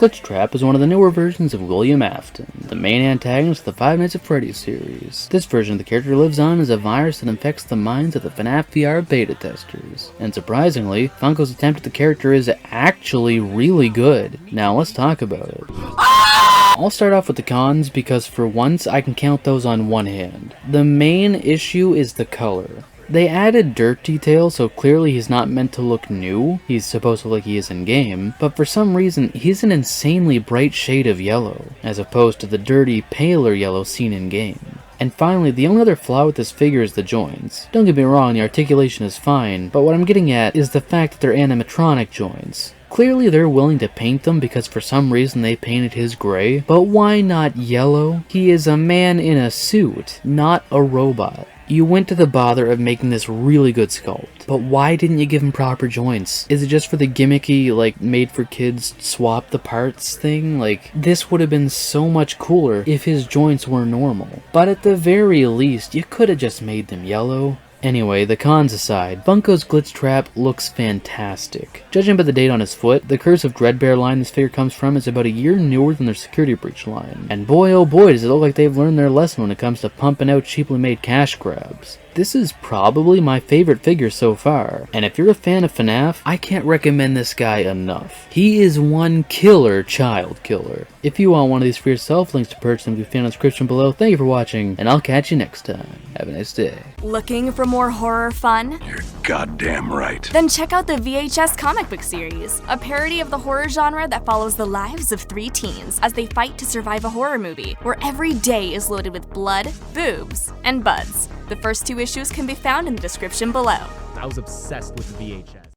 Glitchtrap is one of the newer versions of William Afton, the main antagonist of the Five Nights at Freddy series. This version of the character lives on as a virus that infects the minds of the FNAF VR beta testers. And surprisingly, Funko's attempt at the character is actually really good. Now let's talk about it. I'll start off with the cons because for once I can count those on one hand. The main issue is the color. They added dirt detail, so clearly he's not meant to look new. He's supposed to look like he is in-game, but for some reason, he's an insanely bright shade of yellow, as opposed to the dirty, paler yellow seen in-game. And finally, the only other flaw with this figure is the joints. Don't get me wrong, the articulation is fine, but what I'm getting at is the fact that they're animatronic joints. Clearly they're willing to paint them because for some reason they painted his gray, but why not yellow? He is a man in a suit, not a robot. You went to the bother of making this really good sculpt, but why didn't you give him proper joints? Is it just for the gimmicky, like, made for kids swap the parts thing? Like, this would have been so much cooler if his joints were normal. But at the very least, you could have just made them yellow. Anyway, the cons aside, Funko's Glitchtrap looks fantastic. Judging by the date on his foot, the Curse of Dreadbear line this figure comes from is about a year newer than their Security Breach line. And boy oh boy does it look like they've learned their lesson when it comes to pumping out cheaply made cash grabs. This is probably my favorite figure so far, and if you're a fan of FNAF, I can't recommend this guy enough. He is one killer child killer. If you want one of these for yourself, links to purchase them can be found in the description below. Thank you for watching, and I'll catch you next time. Have a nice day. Looking for more horror fun? You're goddamn right. Then check out the VHS comic book series, a parody of the horror genre that follows the lives of three teens as they fight to survive a horror movie, where every day is loaded with blood, boobs, and buds. The first two issues can be found in the description below. I was obsessed with the VHS.